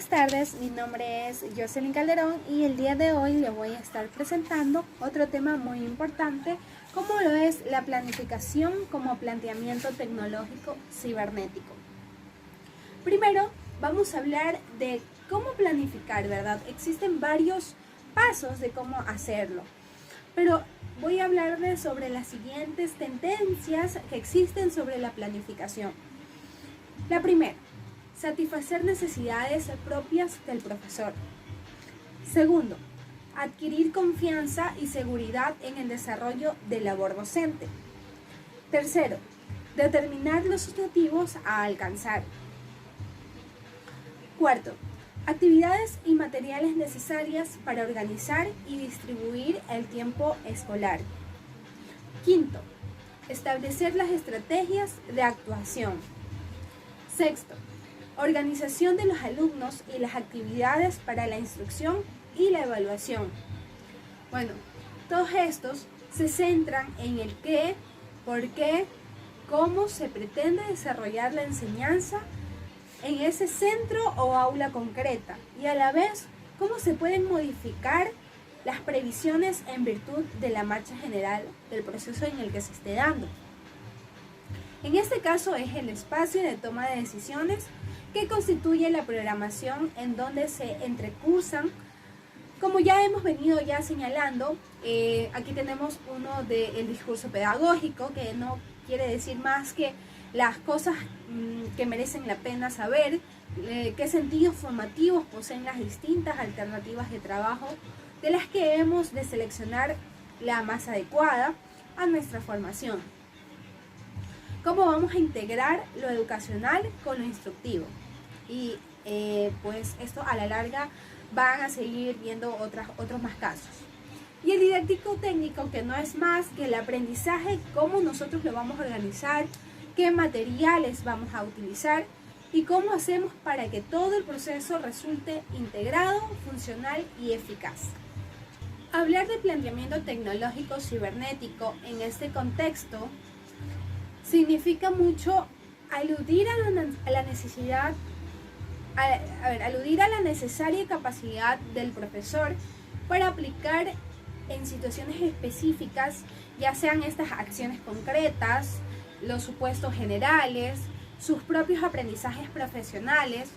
Buenas tardes, mi nombre es Jocelyn Calderón y el día de hoy le voy a estar presentando otro tema muy importante como lo es la planificación como planteamiento tecnológico cibernético. Primero vamos a hablar de cómo planificar, ¿verdad? Existen varios pasos de cómo hacerlo, pero voy a hablarles sobre las siguientes tendencias que existen sobre la planificación. La primera, satisfacer necesidades propias del profesor. Segundo, adquirir confianza y seguridad en el desarrollo de labor docente. Tercero, determinar los objetivos a alcanzar. Cuarto, actividades y materiales necesarias para organizar y distribuir el tiempo escolar. Quinto, establecer las estrategias de actuación. Sexto, organización de los alumnos y las actividades para la instrucción y la evaluación. Bueno, todos estos se centran en el qué, por qué, cómo se pretende desarrollar la enseñanza en ese centro o aula concreta y a la vez cómo se pueden modificar las previsiones en virtud de la marcha general del proceso en el que se esté dando. En este caso es el espacio de toma de decisiones que constituye la programación en donde se entrecursan, como ya hemos venido ya señalando, aquí tenemos uno del discurso pedagógico, que no quiere decir más que las cosas que merecen la pena saber, qué sentidos formativos poseen las distintas alternativas de trabajo, de las que hemos de seleccionar la más adecuada a nuestra formación. Cómo vamos a integrar lo educacional con lo instructivo. Y pues esto a la larga van a seguir viendo otros más casos. Y el didáctico técnico, que no es más que el aprendizaje, cómo nosotros lo vamos a organizar, qué materiales vamos a utilizar y cómo hacemos para que todo el proceso resulte integrado, funcional y eficaz. Hablar de planteamiento tecnológico cibernético en este contexto significa mucho aludir a la necesidad, aludir a la necesaria capacidad del profesor para aplicar en situaciones específicas, ya sean estas acciones concretas, los supuestos generales, sus propios aprendizajes profesionales,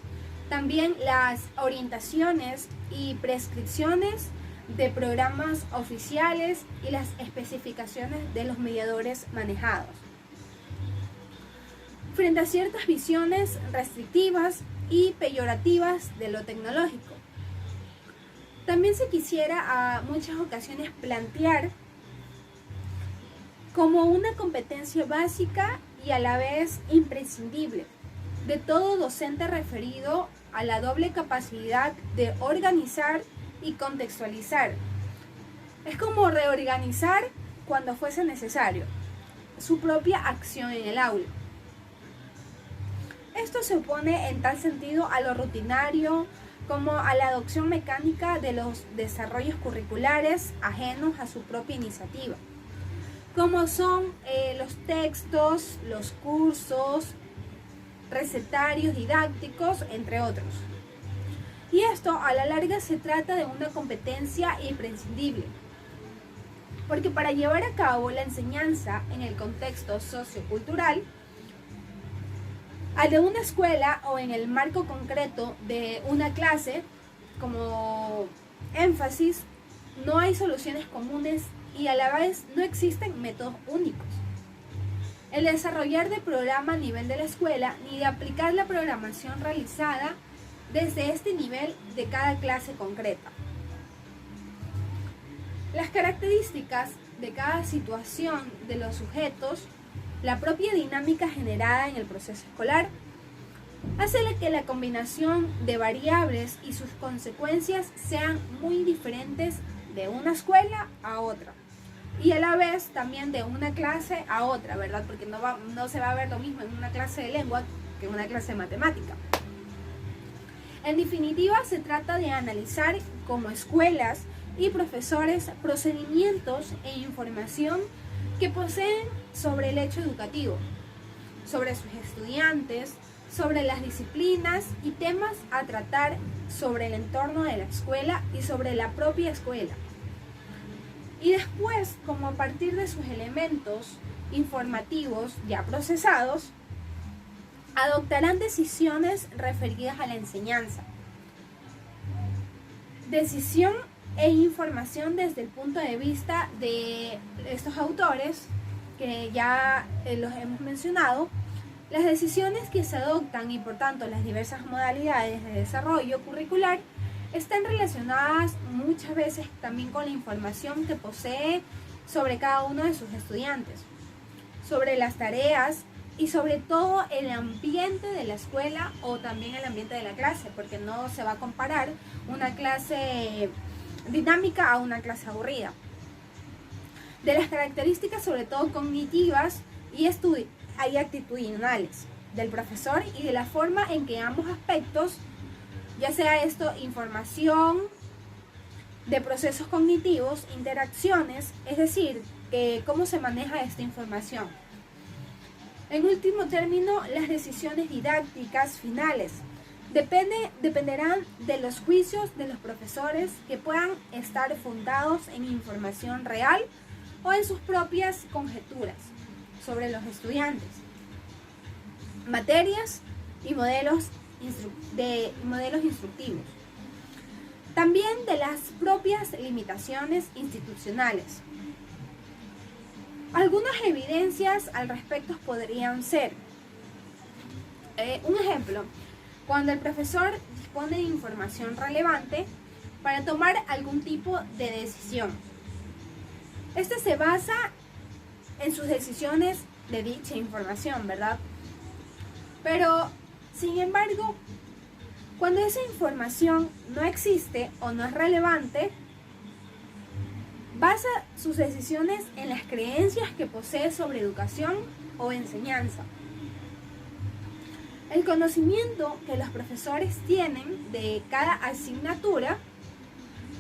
también las orientaciones y prescripciones de programas oficiales y las especificaciones de los mediadores manejados. Frente a ciertas visiones restrictivas y peyorativas de lo tecnológico. También se quisiera a muchas ocasiones plantear como una competencia básica y a la vez imprescindible de todo docente referido a la doble capacidad de organizar y contextualizar. Es como reorganizar cuando fuese necesario su propia acción en el aula. Esto se opone en tal sentido a lo rutinario como a la adopción mecánica de los desarrollos curriculares ajenos a su propia iniciativa, como son los textos, los cursos, recetarios didácticos, entre otros. Y esto a la larga se trata de una competencia imprescindible, porque para llevar a cabo la enseñanza en el contexto sociocultural, al de una escuela o en el marco concreto de una clase, como énfasis, no hay soluciones comunes y a la vez no existen métodos únicos. El desarrollar de programa a nivel de la escuela ni de aplicar la programación realizada desde este nivel de cada clase concreta. Las características de cada situación de los sujetos, la propia dinámica generada en el proceso escolar, hace que la combinación de variables y sus consecuencias sean muy diferentes de una escuela a otra y a la vez también de una clase a otra, ¿verdad? Porque no se va a ver lo mismo en una clase de lengua que en una clase de matemática. En definitiva, se trata de analizar como escuelas y profesores procedimientos e información que poseen sobre el hecho educativo, sobre sus estudiantes, sobre las disciplinas y temas a tratar sobre el entorno de la escuela y sobre la propia escuela. Y después, como a partir de sus elementos informativos ya procesados, adoptarán decisiones referidas a la enseñanza. Decisión e información desde el punto de vista de estos autores que ya los hemos mencionado. Las decisiones que se adoptan y por tanto las diversas modalidades de desarrollo curricular están relacionadas muchas veces también con la información que posee sobre cada uno de sus estudiantes, sobre las tareas y sobre todo el ambiente de la escuela o también el ambiente de la clase, porque no se va a comparar una clase dinámica a una clase aburrida. De las características sobre todo cognitivas y actitudinales del profesor y de la forma en que ambos aspectos, ya sea esto información de procesos cognitivos, interacciones, es decir, cómo se maneja esta información. En último término, las decisiones didácticas finales dependerán de los juicios de los profesores que puedan estar fundados en información real o en sus propias conjeturas sobre los estudiantes, materias y modelos instructivos. También de las propias limitaciones institucionales. Algunas evidencias al respecto podrían ser, un ejemplo, cuando el profesor dispone de información relevante para tomar algún tipo de decisión. Este se basa en sus decisiones de dicha información, ¿verdad? Pero, sin embargo, cuando esa información no existe o no es relevante, basa sus decisiones en las creencias que posee sobre educación o enseñanza. El conocimiento que los profesores tienen de cada asignatura,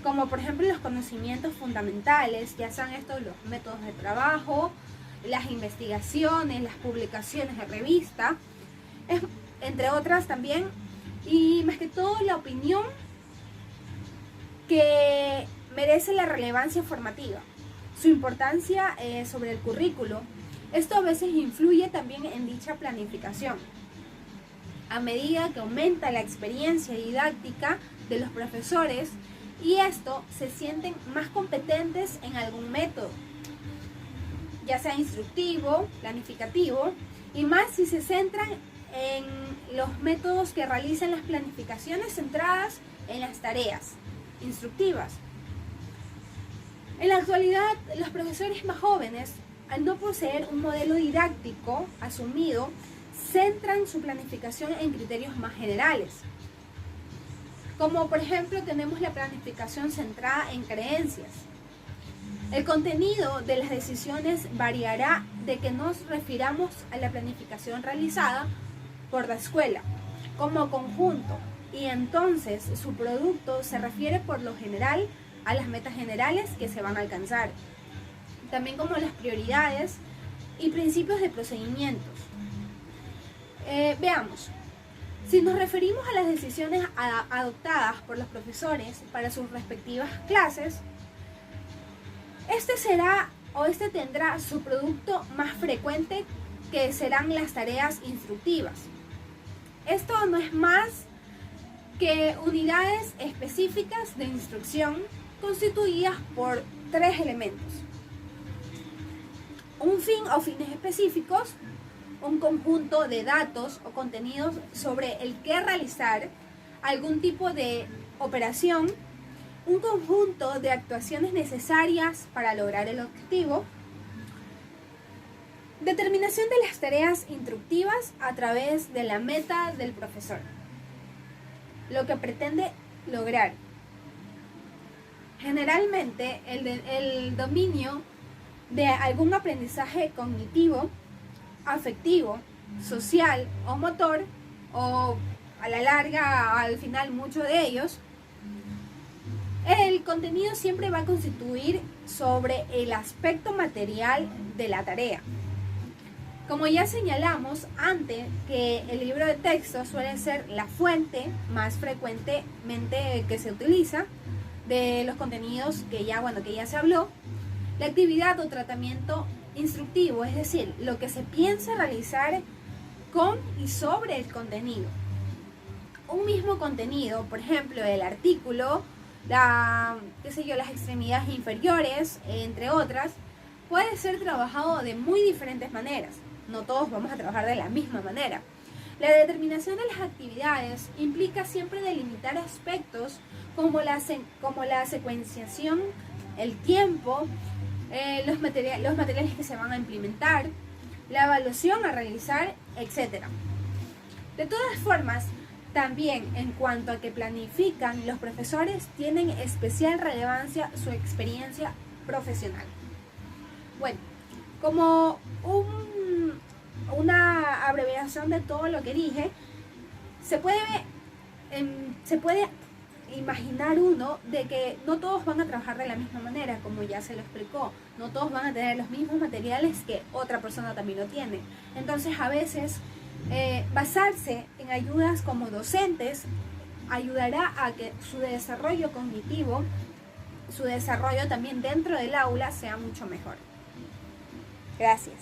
como por ejemplo los conocimientos fundamentales, ya sean estos los métodos de trabajo, las investigaciones, las publicaciones de revista, entre otras también, y más que todo la opinión que merece la relevancia formativa, su importancia sobre el currículo. Esto a veces influye también en dicha planificación. A medida que aumenta la experiencia didáctica de los profesores y esto se sienten más competentes en algún método, ya sea instructivo, planificativo, y más si se centran en los métodos que realizan las planificaciones centradas en las tareas instructivas. En la actualidad, los profesores más jóvenes, al no poseer un modelo didáctico asumido, centran su planificación en criterios más generales. Como por ejemplo tenemos la planificación centrada en creencias. El contenido de las decisiones variará de que nos refiramos a la planificación realizada por la escuela como conjunto y entonces su producto se refiere por lo general a las metas generales que se van a alcanzar, también como las prioridades y principios de procedimientos. Veamos, si nos referimos a las decisiones adoptadas por los profesores para sus respectivas clases, este tendrá su producto más frecuente que serán las tareas instructivas. Esto no es más que unidades específicas de instrucción constituidas por tres elementos: un fin o fines específicos, un conjunto de datos o contenidos sobre el que realizar algún tipo de operación, un conjunto de actuaciones necesarias para lograr el objetivo, determinación de las tareas instructivas a través de la meta del profesor, lo que pretende lograr. Generalmente el dominio de algún aprendizaje cognitivo, afectivo, social o motor, o a la larga, al final, muchos de ellos, el contenido siempre va a constituir sobre el aspecto material de la tarea. Como ya señalamos antes, que el libro de texto suele ser la fuente más frecuentemente que se utiliza de los contenidos que ya se habló, la actividad o tratamiento instructivo, es decir, lo que se piensa realizar con y sobre el contenido. Un mismo contenido, por ejemplo, el artículo, las extremidades inferiores, entre otras, puede ser trabajado de muy diferentes maneras. No todos vamos a trabajar de la misma manera. La determinación de las actividades implica siempre delimitar aspectos como la secuenciación, el tiempo, los materiales que se van a implementar, la evaluación a realizar, etc. De todas formas, también en cuanto a que planifican, los profesores tienen especial relevancia su experiencia profesional. Bueno, como una abreviación de todo lo que dije, se puede imaginar uno de que no todos van a trabajar de la misma manera, como ya se lo explicó. No todos van a tener los mismos materiales que otra persona también lo tiene. Entonces, a veces, basarse en ayudas como docentes ayudará a que su desarrollo cognitivo, su desarrollo también dentro del aula sea mucho mejor. Gracias.